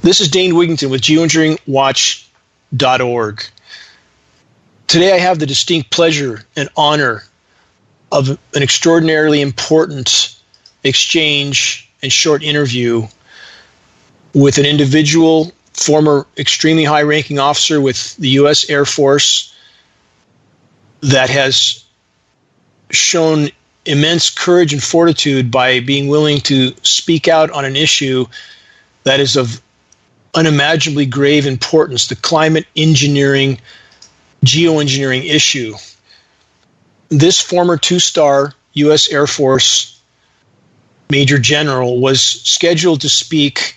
This is Dane Wigington with geoengineeringwatch.org. Today I have the distinct pleasure and honor of an extraordinarily important exchange and short interview with an individual, former extremely high-ranking officer with the U.S. Air Force that has shown immense courage and fortitude by being willing to speak out on an issue that is of unimaginably grave importance, the climate engineering, geoengineering issue. This former two-star U.S. Air Force Major General was scheduled to speak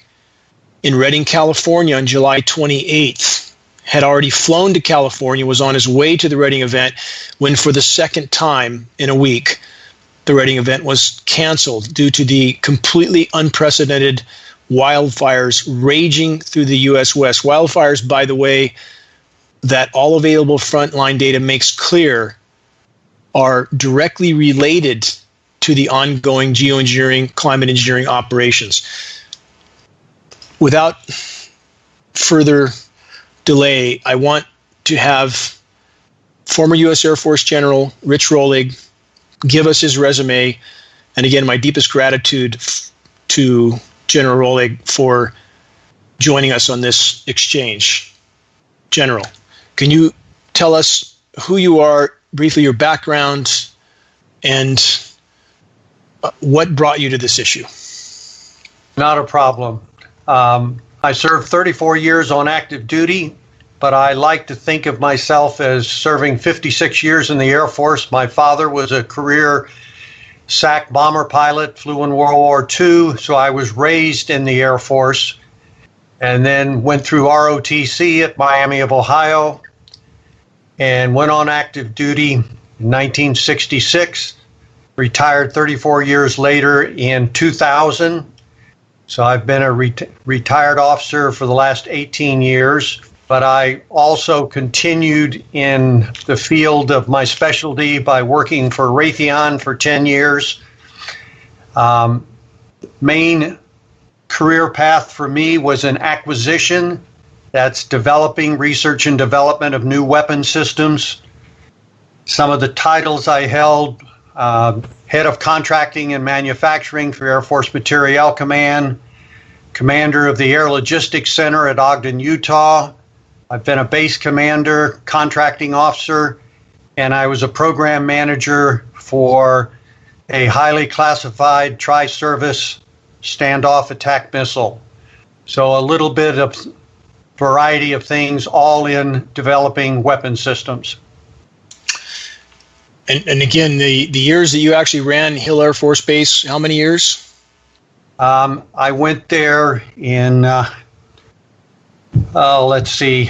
in Redding, California on July 28th, had already flown to California, was on his way to the Redding event when for the second time in a week, the Redding event was canceled due to the completely unprecedented wildfires raging through the U.S. West. Wildfires, by the way, that all available frontline data makes clear are directly related to the ongoing geoengineering, climate engineering operations. Without further delay, I want to have former U.S. Air Force General Rich Roehlig give us his resume. And again, my deepest gratitude to General Roehlig for joining us on this exchange. General, can you tell us who you are, briefly your background, and what brought you to this issue? Not a problem. I served 34 years on active duty, but I like to think of myself as serving 56 years in the Air Force. My father was a career SAC bomber pilot, flew in World War II, so I was raised in the Air Force, and then went through ROTC at Miami of Ohio, and went on active duty in 1966, retired 34 years later in 2000. So I've been a retired officer for the last 18 years, but I also continued in the field of my specialty by working for Raytheon for 10 years. Main career path for me was an acquisition. That's developing research and development of new weapon systems. Some of the titles I held, Head of Contracting and Manufacturing for Air Force Materiel Command, Commander of the Air Logistics Center at Ogden, Utah. I've been a base commander, contracting officer, and I was a program manager for a highly classified tri-service standoff attack missile. So a little bit of variety of things, all in developing weapon systems. And again, the years that you actually ran Hill Air Force Base, how many years? I went there in, let's see,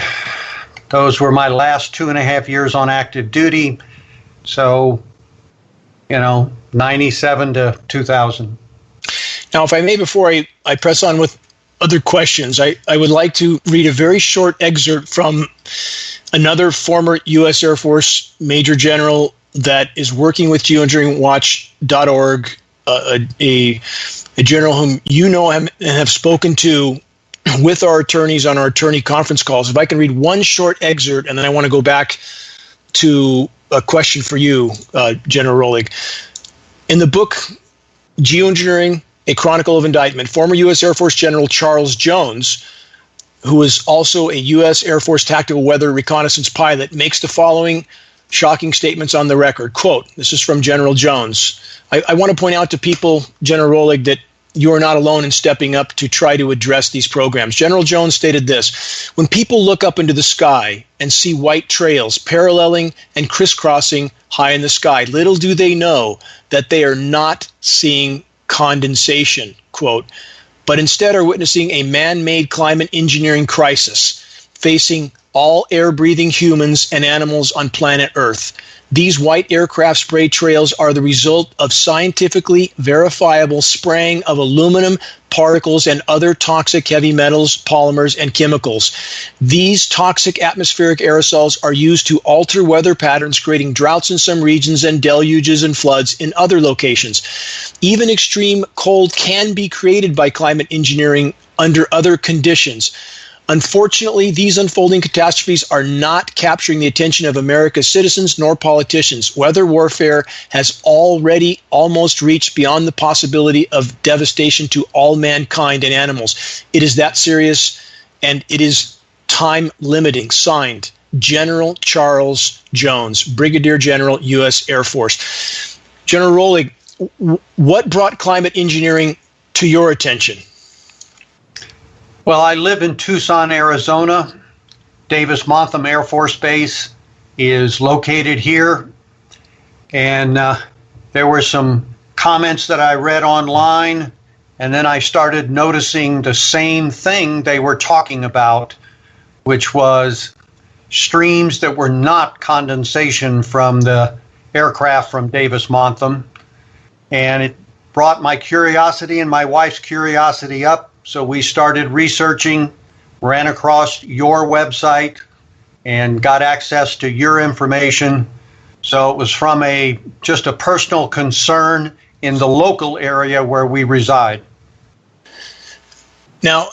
those were my last 2.5 years on active duty. So, 97 to 2000. Now, if I may, before I press on with other questions, I would like to read a very short excerpt from another former U.S. Air Force Major General that is working with geoengineeringwatch.org, a general whom you know and have spoken to with our attorneys on our attorney conference calls. If I can read one short excerpt, and then I want to go back to a question for you, General Roehlig. In the book, Geoengineering, A Chronicle of Indictment, former U.S. Air Force General Charles Jones, who is also a U.S. Air Force tactical weather reconnaissance pilot, makes the following shocking statements on the record. Quote, this is from General Jones. I want to point out to people, General Roehlig, that you are not alone in stepping up to try to address these programs. General Jones stated this: when people look up into the sky and see white trails paralleling and crisscrossing high in the sky, little do they know that they are not seeing condensation, quote, but instead are witnessing a man-made climate engineering crisis. facing all air-breathing humans and animals on planet Earth. These white aircraft spray trails are the result of scientifically verifiable spraying of aluminum particles and other toxic heavy metals, polymers, and chemicals. These toxic atmospheric aerosols are used to alter weather patterns, creating droughts in some regions and deluges and floods in other locations. Even extreme cold can be created by climate engineering under other conditions. Unfortunately, these unfolding catastrophes are not capturing the attention of America's citizens nor politicians. Weather warfare has already almost reached beyond the possibility of devastation to all mankind and animals. It is that serious, and it is time limiting. Signed, General Charles Jones, Brigadier General, U.S. Air Force. General Roehlig, what brought climate engineering to your attention? Well, I live in Tucson, Arizona. Davis-Monthan Air Force Base is located here. And there were some comments that I read online, and then I started noticing the same thing they were talking about, which was streams that were not condensation from the aircraft from Davis-Monthan. And it brought my curiosity and my wife's curiosity up. So we started researching, ran across your website, and got access to your information. So it was from just a personal concern in the local area where we reside. Now,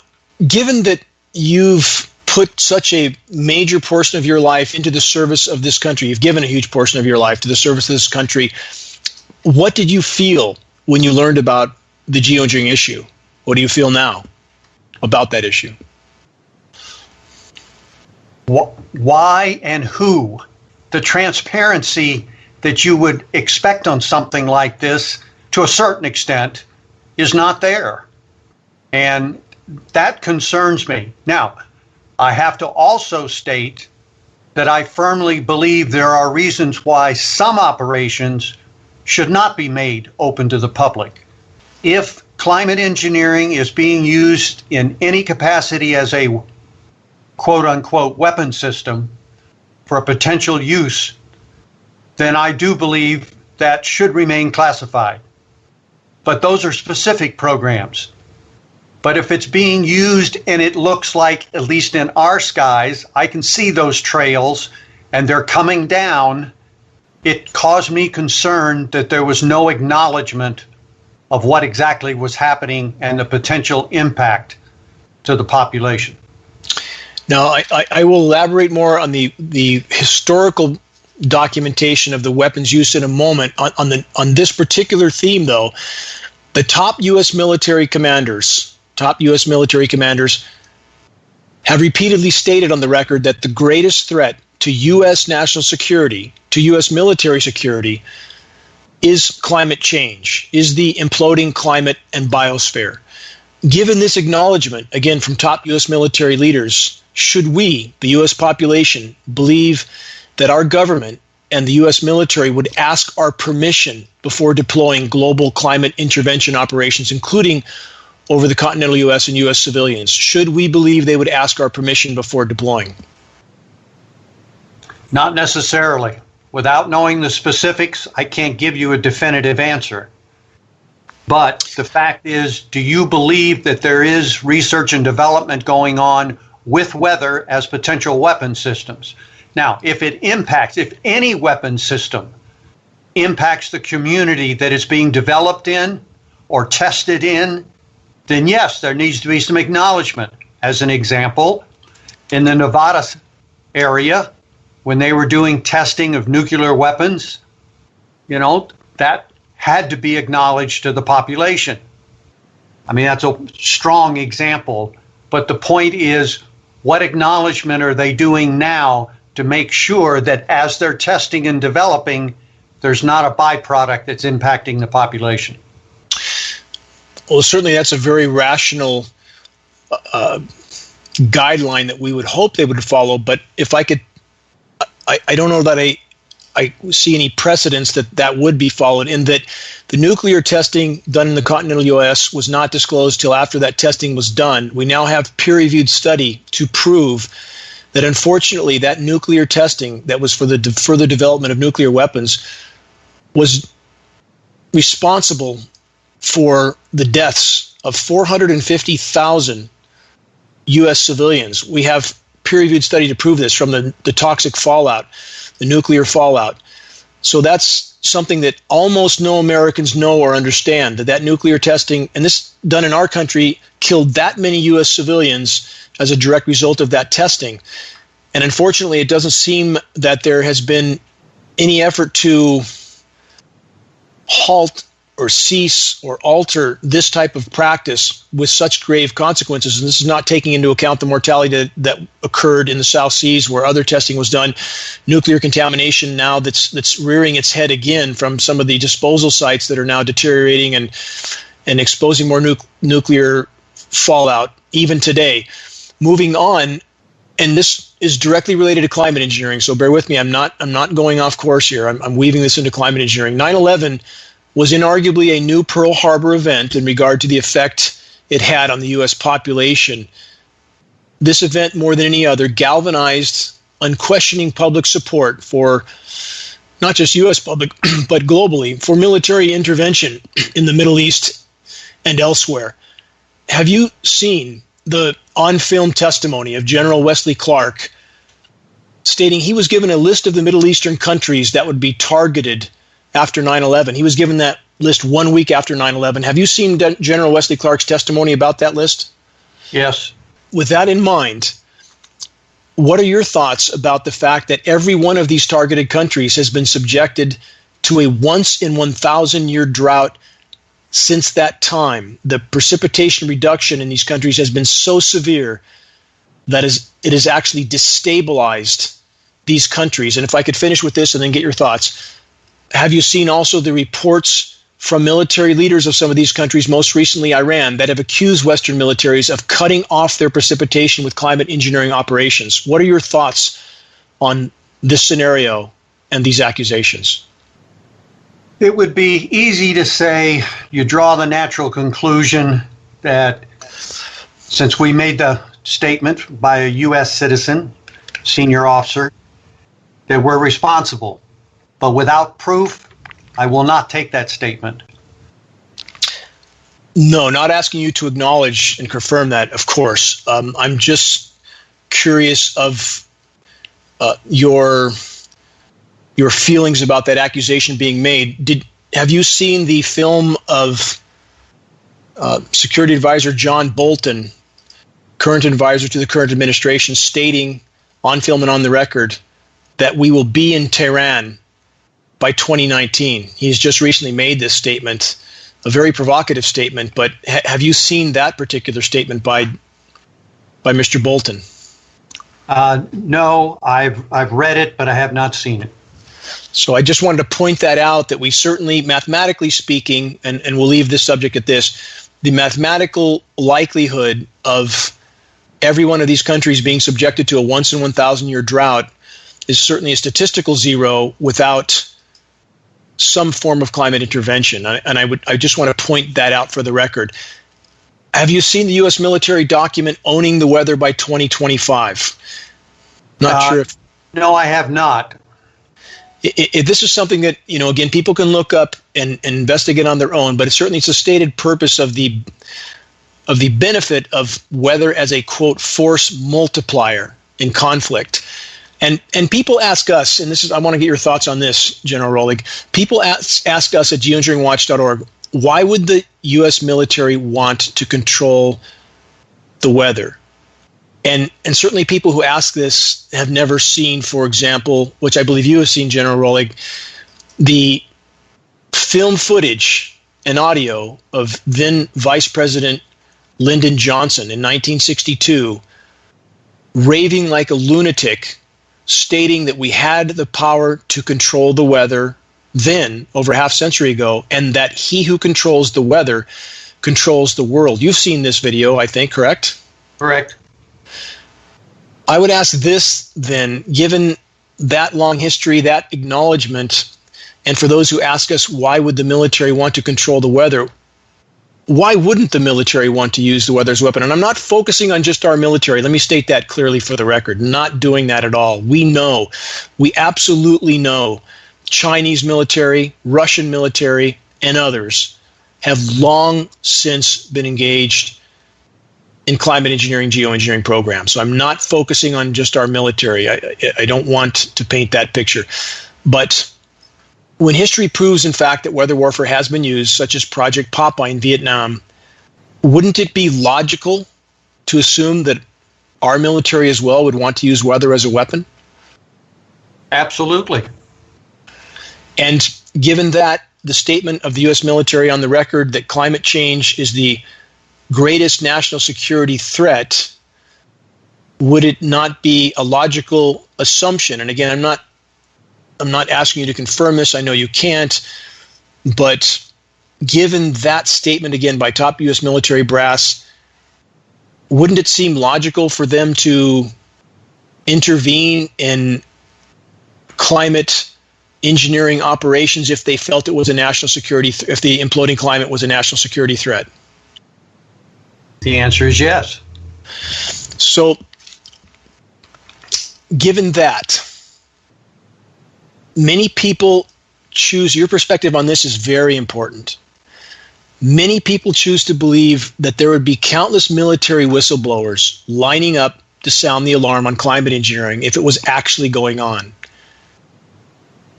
given that you've put such a major portion of your life into the service of this country, you've given a huge portion of your life to the service of this country, what did you feel when you learned about the geoengineering issue? What do you feel now about that issue? Why and who? The transparency that you would expect on something like this, to a certain extent, is not there. And that concerns me. Now, I have to also state that I firmly believe there are reasons why some operations should not be made open to the public. If climate engineering is being used in any capacity as a quote-unquote weapon system for a potential use, then I do believe that should remain classified. But those are specific programs. But if it's being used and it looks like, at least in our skies, I can see those trails and they're coming down, it caused me concern that there was no acknowledgement of what exactly was happening and the potential impact to the population. Now, I will elaborate more on the historical documentation of the weapons use in a moment. On this particular theme, though, the top U.S. military commanders have repeatedly stated on the record that the greatest threat to U.S. national security, to U.S. military security, is climate change, is the imploding climate and biosphere. Given this acknowledgement, again, from top U.S. military leaders, should we, the U.S. population, believe that our government and the U.S. military would ask our permission before deploying global climate intervention operations, including over the continental U.S. and U.S. civilians? Should we believe they would ask our permission before deploying? Not necessarily. Without knowing the specifics, I can't give you a definitive answer. But the fact is, do you believe that there is research and development going on with weather as potential weapon systems? Now, if any weapon system impacts the community that it's being developed in or tested in, then yes, there needs to be some acknowledgement. As an example, in the Nevada area, when they were doing testing of nuclear weapons, that had to be acknowledged to the population. I mean, that's a strong example, but the point is, what acknowledgement are they doing now to make sure that as they're testing and developing, there's not a byproduct that's impacting the population? Well, certainly that's a very rational guideline that we would hope they would follow, but if I could, I don't know that I see any precedence that would be followed, in that the nuclear testing done in the continental U.S. was not disclosed till after that testing was done. We now have peer-reviewed study to prove that unfortunately that nuclear testing that was for the further development of nuclear weapons was responsible for the deaths of 450,000 U.S. civilians. We have peer-reviewed study to prove this from the toxic fallout, the nuclear fallout. So that's something that almost no Americans know or understand, that nuclear testing, and this done in our country, killed that many U.S. civilians as a direct result of that testing. And unfortunately, it doesn't seem that there has been any effort to halt or cease or alter this type of practice with such grave consequences. And this is not taking into account the mortality that occurred in the South Seas where other testing was done, nuclear contamination now that's rearing its head again from some of the disposal sites that are now deteriorating and exposing more nuclear fallout even today. Moving on, and this is directly related to climate engineering, so bear with me. I'm not going off course here. I'm weaving this into climate engineering. 9/11 was inarguably a new Pearl Harbor event in regard to the effect it had on the U.S. population. This event, more than any other, galvanized unquestioning public support for not just U.S. public, but globally, for military intervention in the Middle East and elsewhere. Have you seen the on-film testimony of General Wesley Clark stating he was given a list of the Middle Eastern countries that would be targeted after 9/11. He was given that list 1 week after 9/11. Have you seen General Wesley Clark's testimony about that list? Yes. With that in mind, what are your thoughts about the fact that every one of these targeted countries has been subjected to a once-in-1,000-year drought since that time? The precipitation reduction in these countries has been so severe that it has actually destabilized these countries. And if I could finish with this and then get your thoughts. Have you seen also the reports from military leaders of some of these countries, most recently Iran, that have accused Western militaries of cutting off their precipitation with climate engineering operations? What are your thoughts on this scenario and these accusations? It would be easy to say you draw the natural conclusion that since we made the statement by a U.S. citizen, senior officer, that we're responsible. But without proof, I will not take that statement. No, not asking you to acknowledge and confirm that, of course. I'm just curious of your feelings about that accusation being made. Have you seen the film of Security Advisor John Bolton, current advisor to the current administration, stating on film and on the record that we will be in Tehran by 2019. He's just recently made this statement, a very provocative statement, but have you seen that particular statement by Mr. Bolton? No, I've read it, but I have not seen it. So I just wanted to point that out, that we certainly, mathematically speaking, and we'll leave this subject at this, the mathematical likelihood of every one of these countries being subjected to a once in 1,000 year drought is certainly a statistical zero without some form of climate intervention. And I just want to point that out for the record. Have you seen the U.S. military document owning the weather by 2025? Not sure if... No, I have not. This is something that, again, people can look up and investigate on their own, but it's a stated purpose of the benefit of weather as a, quote, force multiplier in conflict. And people ask us, and I want to get your thoughts on this, General Roehlig. People ask us at geoengineeringwatch.org, why would the U.S. military want to control the weather? And certainly people who ask this have never seen, for example, which I believe you have seen, General Roehlig, the film footage and audio of then Vice President Lyndon Johnson in 1962 raving like a lunatic, stating that we had the power to control the weather then, over half a century ago, and that he who controls the weather controls the world. You've seen this video, I think, correct? Correct. I would ask this then, given that long history, that acknowledgement, and for those who ask us why would the military want to control the weather, why wouldn't the military want to use the weather as a weapon? And I'm not focusing on just our military. Let me state that clearly for the record. Not doing that at all. We absolutely know Chinese military, Russian military, and others have long since been engaged in climate engineering, geoengineering programs. So I'm not focusing on just our military. I don't want to paint that picture. But when history proves, in fact, that weather warfare has been used, such as Project Popeye in Vietnam, wouldn't it be logical to assume that our military as well would want to use weather as a weapon? Absolutely. And given that the statement of the U.S. military on the record that climate change is the greatest national security threat, would it not be a logical assumption? And again, I'm not asking you to confirm this. I know you can't. But given that statement, again, by top U.S. military brass, wouldn't it seem logical for them to intervene in climate engineering operations if they felt it was a national security, if the imploding climate was a national security threat? The answer is yes. So, given that, many people choose, your perspective on this is very important. Many people choose to believe that there would be countless military whistleblowers lining up to sound the alarm on climate engineering if it was actually going on.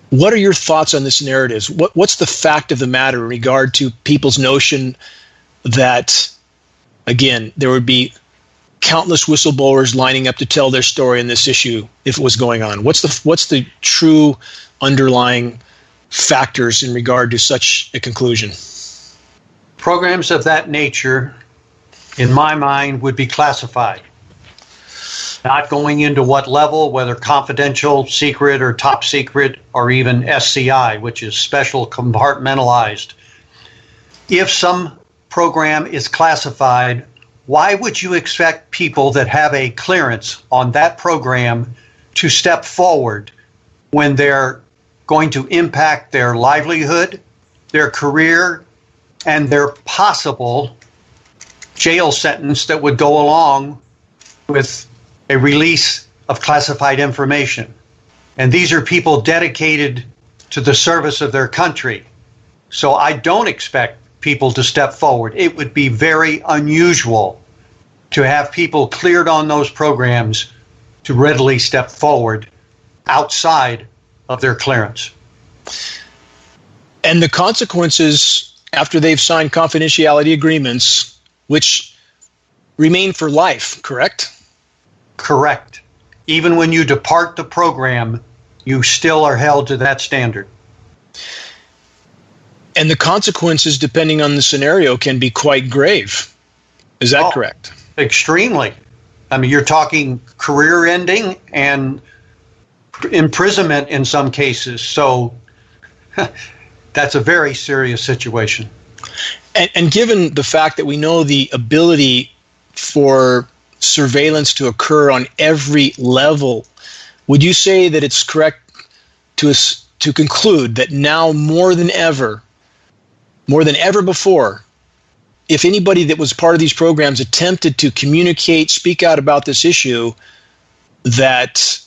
What are your thoughts on this narrative? What's the fact of the matter in regard to people's notion that, again, there would be countless whistleblowers lining up to tell their story in this issue if it was going on? What's the true underlying factors in regard to such a conclusion? Programs of that nature, in my mind, would be classified. Not going into what level, whether confidential, secret, or top secret, or even SCI, which is special compartmentalized. If some program is classified, why would you expect people that have a clearance on that program to step forward when they're going to impact their livelihood, their career, and their possible jail sentence that would go along with a release of classified information? And these are people dedicated to the service of their country. So I don't expect people to step forward. It would be very unusual to have people cleared on those programs to readily step forward outside of their clearance. And the consequences after they've signed confidentiality agreements, which remain for life, correct? Correct. Even when you depart the program, you still are held to that standard. And the consequences, depending on the scenario, can be quite grave. Is that correct? Extremely. I mean, you're talking career ending and imprisonment in some cases. So that's a very serious situation. And given the fact that we know the ability for surveillance to occur on every level, would you say that it's correct to conclude that now more than ever before, if anybody that was part of these programs attempted to communicate, speak out about this issue, that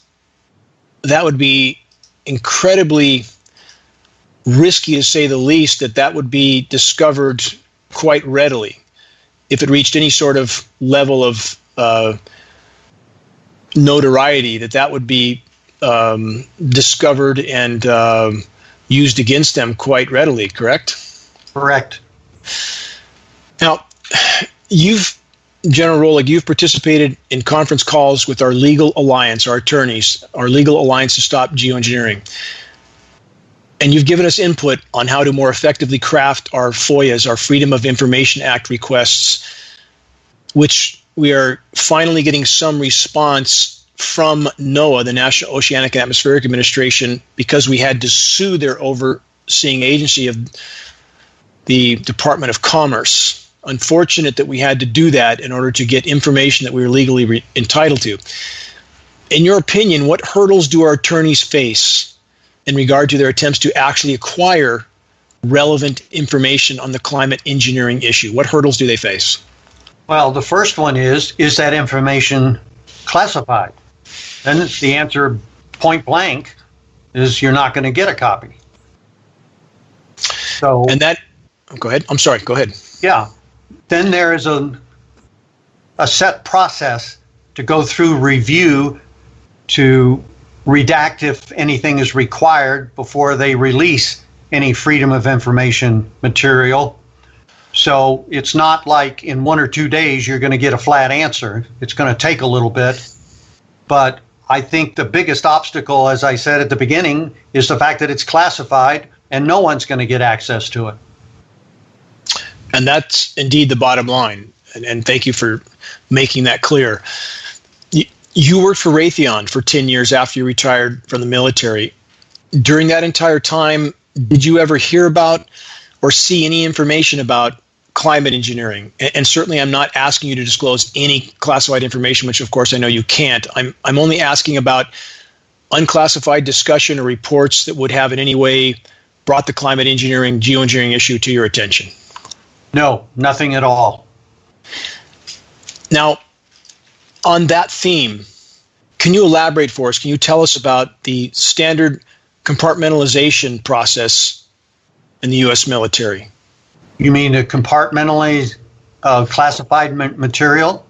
would be incredibly risky, to say the least, that would be discovered quite readily if it reached any sort of level of notoriety, that would be discovered and used against them quite readily, correct? Correct. Now, General Rolig, you've participated in conference calls with our legal alliance, our attorneys, our legal alliance to stop geoengineering. And you've given us input on how to more effectively craft our FOIAs, our Freedom of Information Act requests, which we are finally getting some response from NOAA, the National Oceanic and Atmospheric Administration, because we had to sue their overseeing agency of the Department of Commerce. Unfortunate that we had to do that in order to get information that we were legally entitled to. In your opinion, what hurdles do our attorneys face in regard to their attempts to actually acquire relevant information on the climate engineering issue? What hurdles do they face? Well, the first one is that information classified? Then the answer, point blank, is you're not going to get a copy. So, And that, go ahead. I'm sorry, go ahead. yeah, then there is a set process to go through review to redact if anything is required before they release any Freedom of Information material. So it's not like in 1 or 2 days you're going to get a flat answer. It's going to take a little bit. But I think the biggest obstacle, as I said at the beginning, is the fact that it's classified and no one's going to get access to it. And that's indeed the bottom line. And thank you for making that clear. You worked for Raytheon for 10 years after you retired from the military. During that entire time, did you ever hear about or see any information about climate engineering? And certainly I'm not asking you to disclose any classified information, which of course I know you can't. I'm only asking about unclassified discussion or reports that would have in any way brought the climate engineering, geoengineering issue to your attention. No, nothing at all. Now, on that theme, can you elaborate for us? Can you tell us about the standard compartmentalization process in the U.S. military? You mean a compartmentally classified material?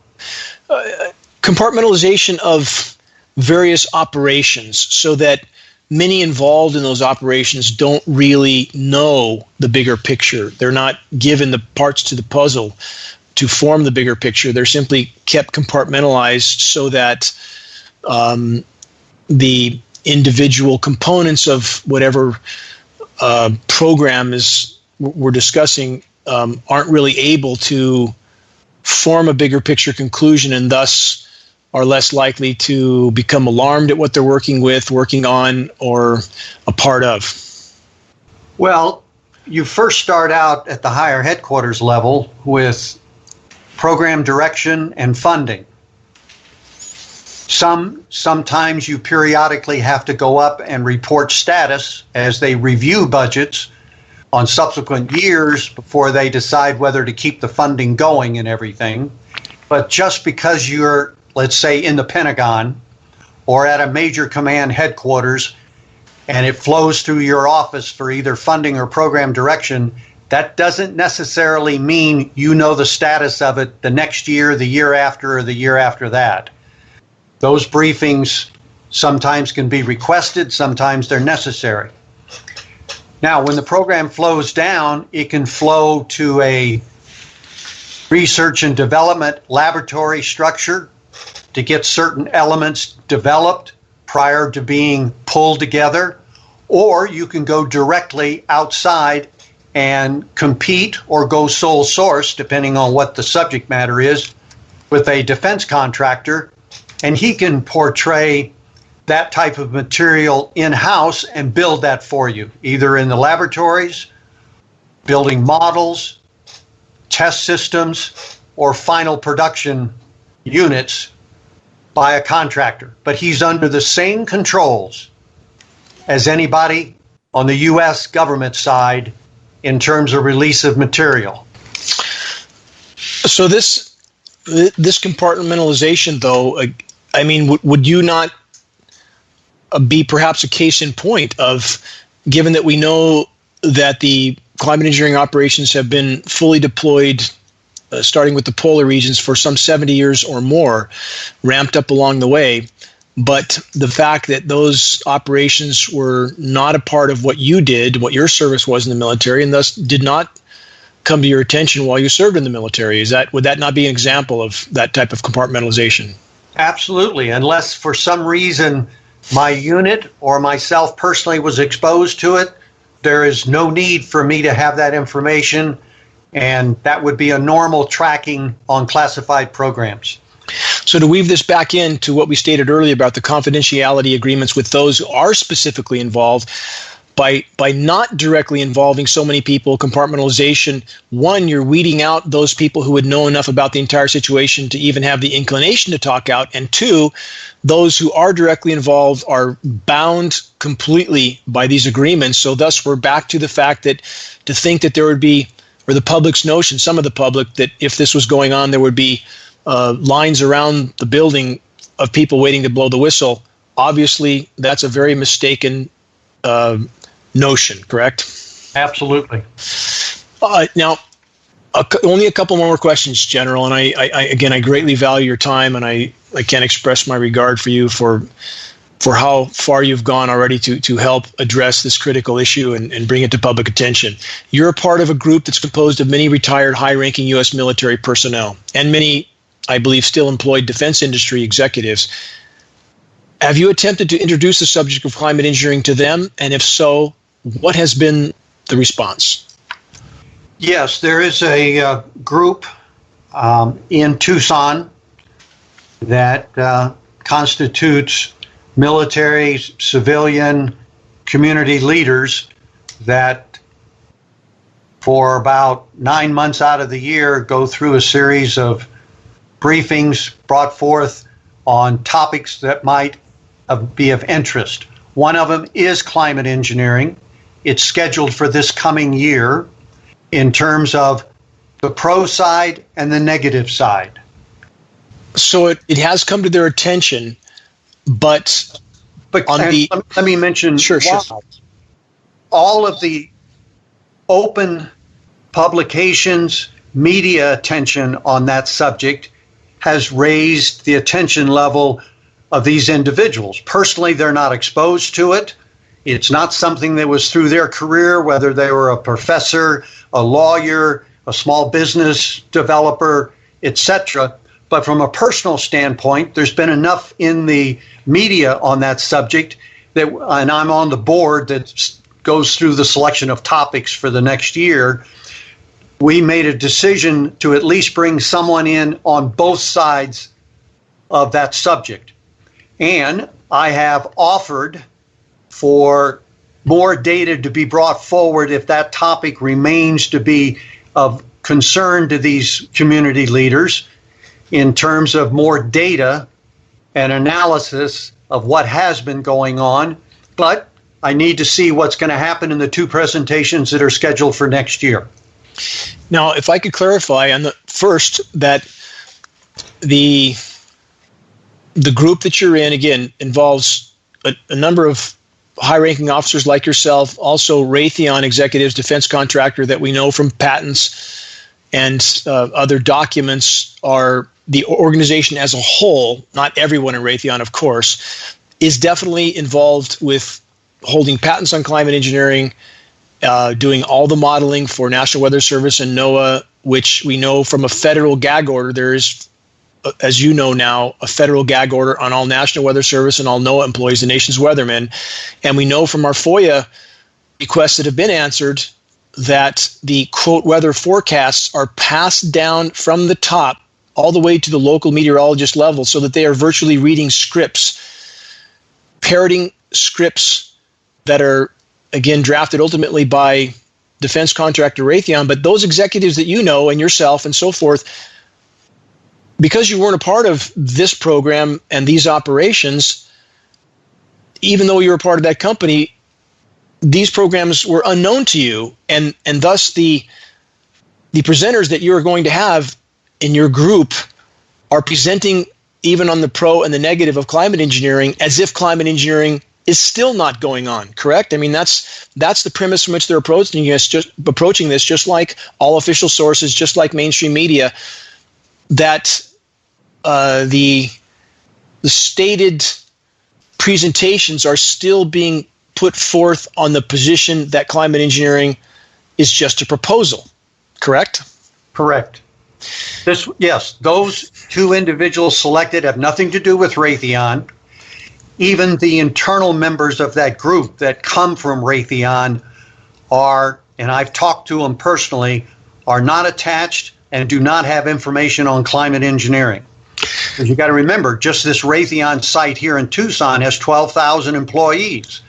Compartmentalization of various operations so that many involved in those operations don't really know the bigger picture. They're not given the parts to the puzzle to form the bigger picture. They're simply kept compartmentalized so that the individual components of whatever program we're discussing aren't really able to form a bigger picture conclusion, and thus are less likely to become alarmed at what they're working with, working on, or a part of. Well, you first start out at the higher headquarters level with program direction and funding. Sometimes you periodically have to go up and report status as they review budgets on subsequent years before they decide whether to keep the funding going and everything. But just because you're, let's say, in the Pentagon or at a major command headquarters and it flows through your office for either funding or program direction, that doesn't necessarily mean you know the status of it the next year, the year after, or the year after that. Those briefings sometimes can be requested, sometimes they're necessary. Now, when the program flows down, it can flow to a research and development laboratory structure to get certain elements developed prior to being pulled together, or you can go directly outside and compete or go sole source, depending on what the subject matter is, with a defense contractor, and he can portray that type of material in-house and build that for you, either in the laboratories, building models, test systems, or final production units by a contractor. But he's under the same controls as anybody on the U.S. government side in terms of release of material. So this compartmentalization, though, I mean, would you not be perhaps a case in point of, given that we know that the climate engineering operations have been fully deployed, starting with the polar regions for some 70 years or more, ramped up along the way, but the fact that those operations were not a part of what you did, what your service was in the military, and thus did not come to your attention while you served in the military, would that not be an example of that type of compartmentalization? Absolutely, unless for some reason my unit or myself personally was exposed to it, there is no need for me to have that information, and that would be a normal tracking on classified programs. So to weave this back into what we stated earlier about the confidentiality agreements with those who are specifically involved, by not directly involving so many people, compartmentalization, one, you're weeding out those people who would know enough about the entire situation to even have the inclination to talk out, and two, those who are directly involved are bound completely by these agreements. So thus we're back to the fact that to think that there would be, or the public's notion, some of the public, that if this was going on, there would be lines around the building of people waiting to blow the whistle. Obviously, that's a very mistaken notion, correct? Absolutely. Now, only a couple more questions, General, and I greatly value your time, and I can't express my regard for you for how far you've gone already to help address this critical issue and bring it to public attention. You're a part of a group that's composed of many retired high-ranking U.S. military personnel and many, I believe, still employed defense industry executives. Have you attempted to introduce the subject of climate engineering to them? And if so, what has been the response? Yes, there is a group in Tucson that constitutes military, civilian, community leaders that for about 9 months out of the year go through a series of briefings brought forth on topics that might be of interest. One of them is climate engineering. It's scheduled for this coming year in terms of the pro side and the negative side. So it has come to their attention, but let me mention sure. All of the open publications, media attention on that subject has raised the attention level of these individuals. Personally, they're not exposed to it. It's not something that was through their career, whether they were a professor, a lawyer, a small business developer, etc. But from a personal standpoint, there's been enough in the media on that subject that, and I'm on the board that goes through the selection of topics for the next year. We made a decision to at least bring someone in on both sides of that subject. And I have offered for more data to be brought forward if that topic remains to be of concern to these community leaders in terms of more data and analysis of what has been going on. But I need to see what's going to happen in the two presentations that are scheduled for next year. Now, if I could clarify on the first, that the group that you're in, again, involves a number of high-ranking officers like yourself, also Raytheon executives, defense contractor that we know from patents and other documents. Are the organization as a whole, not everyone in Raytheon, of course, is definitely involved with holding patents on climate engineering, doing all the modeling for National Weather Service and NOAA, which we know from a federal gag order. There is, as you know now, a federal gag order on all National Weather Service and all NOAA employees, the nation's weathermen. And we know from our FOIA requests that have been answered that the, quote, weather forecasts are passed down from the top all the way to the local meteorologist level, so that they are virtually reading scripts, parroting scripts that are, again, drafted ultimately by defense contractor Raytheon. But those executives that you know and yourself and so forth, because you weren't a part of this program and these operations, even though you were a part of that company, these programs were unknown to you, and thus the presenters that you are going to have in your group are presenting even on the pro and the negative of climate engineering as if climate engineering is still not going on, correct? I mean, that's the premise from which they're approaching this, just like all official sources, just like mainstream media, that the stated presentations are still being put forth on the position that climate engineering is just a proposal, correct? Correct. Yes, those two individuals selected have nothing to do with Raytheon. Even the internal members of that group that come from Raytheon are, and I've talked to them personally, are not attached and do not have information on climate engineering. Because you got to remember, just this Raytheon site here in Tucson has 12,000 employees.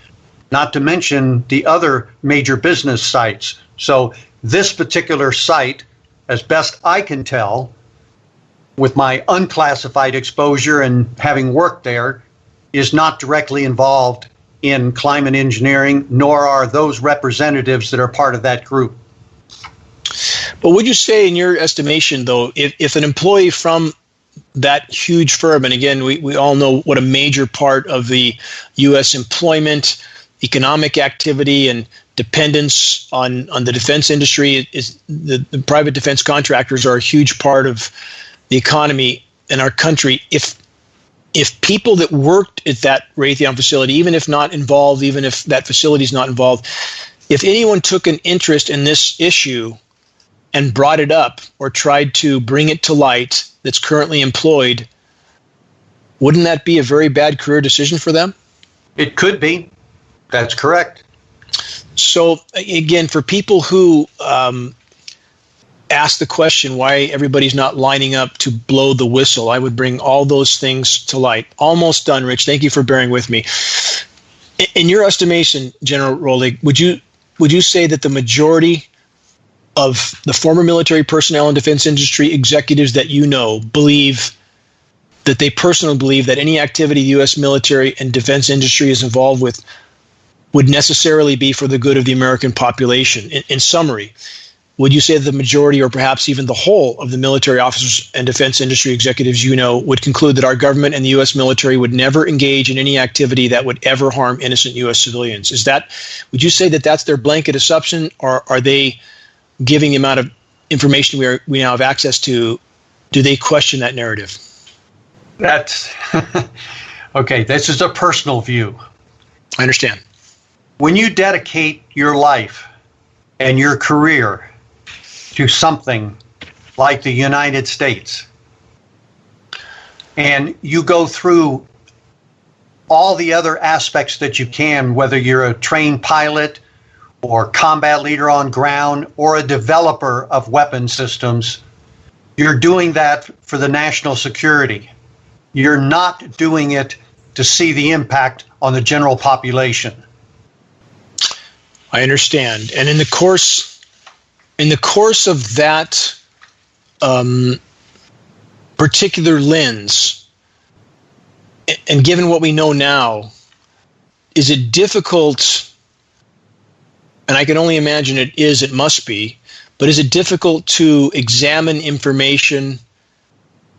not to mention the other major business sites. So this particular site, as best I can tell, with my unclassified exposure and having worked there, is not directly involved in climate engineering, nor are those representatives that are part of that group. But would you say, in your estimation, though, if an employee from that huge firm, and again, we all know what a major part of the U.S. employment, economic activity, and dependence on the defense industry is, the private defense contractors are a huge part of the economy in our country. If people that worked at that Raytheon facility, even if not involved, even if that facility is not involved, if anyone took an interest in this issue and brought it up or tried to bring it to light that's currently employed, wouldn't that be a very bad career decision for them? It could be. That's correct. So again, for people who ask the question why everybody's not lining up to blow the whistle, I would bring all those things to light. Almost done, Rich. Thank you for bearing with me. In your estimation, General Rolig, would you say that the majority of the former military personnel and defense industry executives that you know believe that they personally believe that any activity the U.S. military and defense industry is involved with would necessarily be for the good of the American population? In summary, would you say that the majority, or perhaps even the whole, of the military officers and defense industry executives you know would conclude that our government and the U.S. military would never engage in any activity that would ever harm innocent U.S. civilians? Would you say that that's their blanket assumption, or are they, giving the amount of information we now have access to, do they question that narrative? That's okay. This is a personal view. I understand. When you dedicate your life and your career to something like the United States, and you go through all the other aspects that you can, whether you're a trained pilot or combat leader on ground or a developer of weapon systems, you're doing that for the national security. You're not doing it to see the impact on the general population. I understand. And in the course of that particular lens, and given what we know now, is it difficult, and I can only imagine it must be, but is it difficult to examine information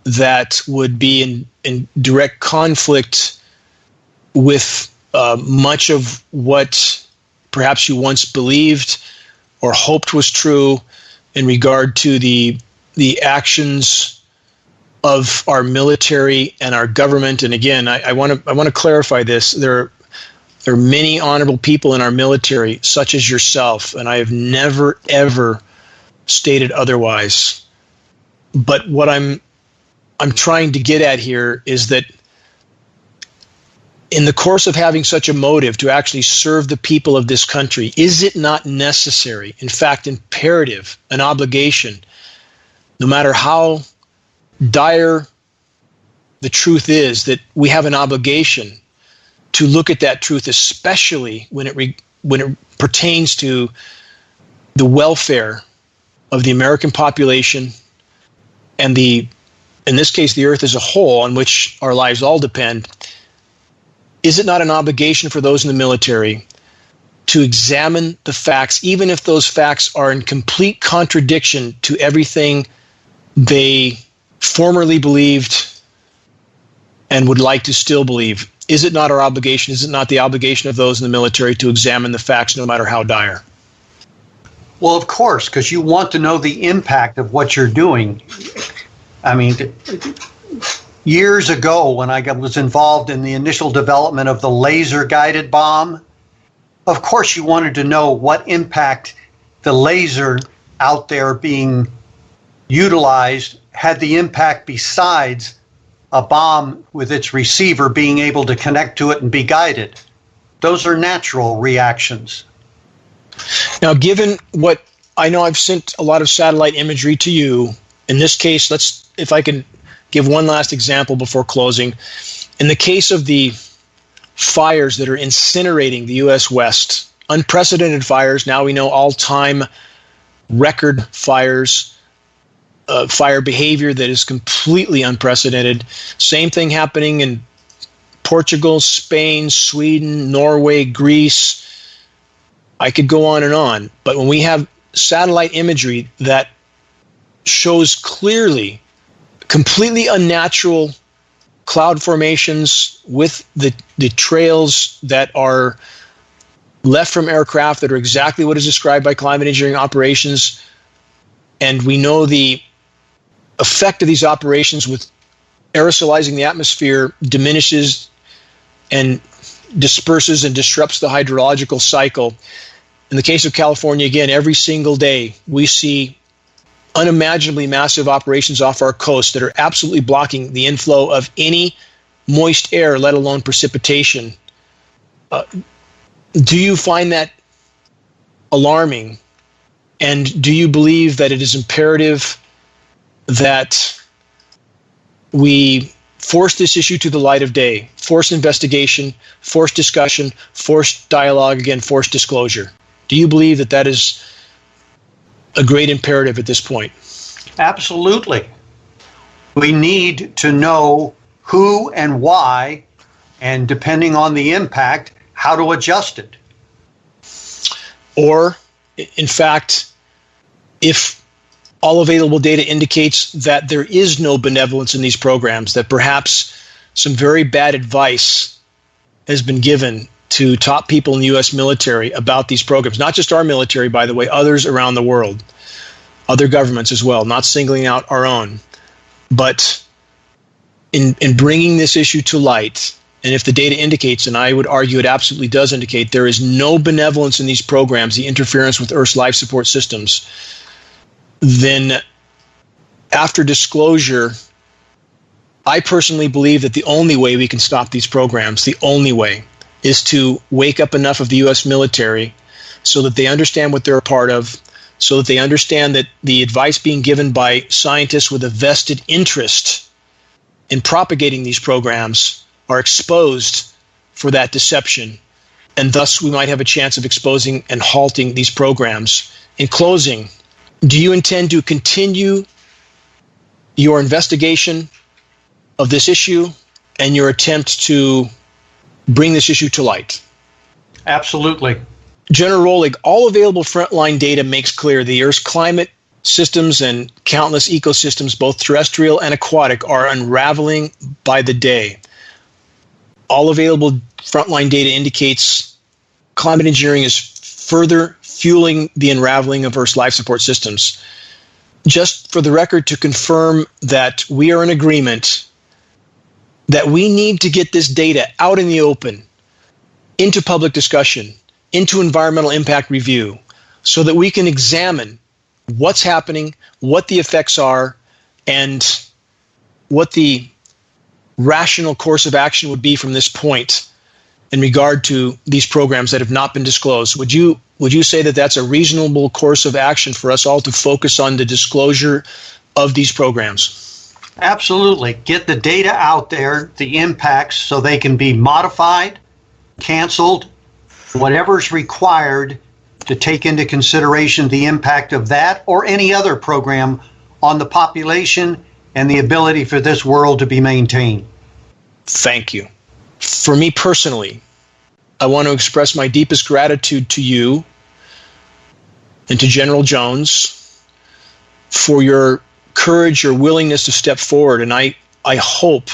that would be in direct conflict with much of what perhaps you once believed or hoped was true in regard to the actions of our military and our government? And again, I want to clarify this. There are many honorable people in our military, such as yourself, and I have never, ever stated otherwise. But what I'm trying to get at here is that in the course of having such a motive to actually serve the people of this country, is it not necessary, in fact imperative, an obligation, no matter how dire the truth is, that we have an obligation to look at that truth, especially when it pertains to the welfare of the American population and in this case, the earth as a whole, on which our lives all depend? Is it not an obligation for those in the military to examine the facts, even if those facts are in complete contradiction to everything they formerly believed and would like to still believe? Is it not our obligation? Is it not the obligation of those in the military to examine the facts, no matter how dire? Well, of course, because you want to know the impact of what you're doing. I mean, years ago, when I was involved in the initial development of the laser-guided bomb, of course you wanted to know what impact the laser out there being utilized had the impact besides a bomb with its receiver being able to connect to it and be guided. Those are natural reactions. Now, given what I know, I've sent a lot of satellite imagery to you. In this case, if I can give one last example before closing. In the case of the fires that are incinerating the U.S. West. Unprecedented fires. Now we know all-time record fires, fire behavior that is completely unprecedented. Same thing happening in Portugal, Spain, Sweden, Norway, Greece. I could go on. But when we have satellite imagery that shows clearly completely unnatural cloud formations with the trails that are left from aircraft that are exactly what is described by climate engineering operations, and we know the effect of these operations with aerosolizing the atmosphere diminishes and disperses and disrupts the hydrological cycle. In the case of California, again, every single day we see unimaginably massive operations off our coast that are absolutely blocking the inflow of any moist air, let alone precipitation. Do you find that alarming? And do you believe that it is imperative that we force this issue to the light of day, force investigation, force discussion, force dialogue, again, force disclosure? Do you believe that that is a great imperative at this point? Absolutely. We need to know who and why, and depending on the impact, how to adjust it. Or, in fact, if all available data indicates that there is no benevolence in these programs, that perhaps some very bad advice has been given to top people in the U.S. military about these programs, not just our military, by the way, others around the world, other governments as well, not singling out our own. But in bringing this issue to light, and if the data indicates, and I would argue it absolutely does indicate, there is no benevolence in these programs, the interference with Earth's life support systems, then after disclosure, I personally believe that the only way we can stop these programs, the only way, is to wake up enough of the U.S. military so that they understand what they're a part of, so that they understand that the advice being given by scientists with a vested interest in propagating these programs are exposed for that deception, and thus we might have a chance of exposing and halting these programs. In closing, do you intend to continue your investigation of this issue and your attempt to bring this issue to light? Absolutely. General Rolig, all available frontline data makes clear the Earth's climate systems and countless ecosystems, both terrestrial and aquatic, are unraveling by the day. All available frontline data indicates climate engineering is further fueling the unraveling of Earth's life support systems. Just for the record, to confirm that we are in agreement that we need to get this data out in the open, into public discussion, into environmental impact review, so that we can examine what's happening, what the effects are, and what the rational course of action would be from this point in regard to these programs that have not been disclosed. Would you say that that's a reasonable course of action for us all to focus on the disclosure of these programs? Absolutely. Get the data out there, the impacts, so they can be modified, canceled, whatever's required to take into consideration the impact of that or any other program on the population and the ability for this world to be maintained. Thank you. For me personally, I want to express my deepest gratitude to you and to General Jones for your courage, your willingness to step forward. And I hope,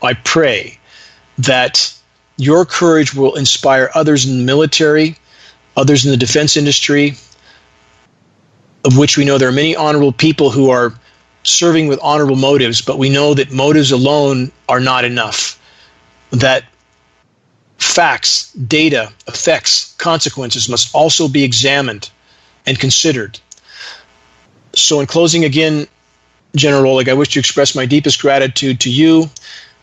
I pray that your courage will inspire others in the military, others in the defense industry, of which we know there are many honorable people who are serving with honorable motives, but we know that motives alone are not enough. That facts, data, effects, consequences must also be examined and considered. So in closing again, General Rolig, I wish to express my deepest gratitude to you.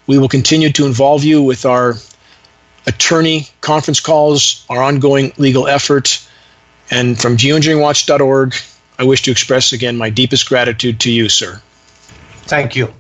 We will continue to involve you with our attorney conference calls, our ongoing legal effort. And from geoengineeringwatch.org, I wish to express again my deepest gratitude to you, sir. Thank you.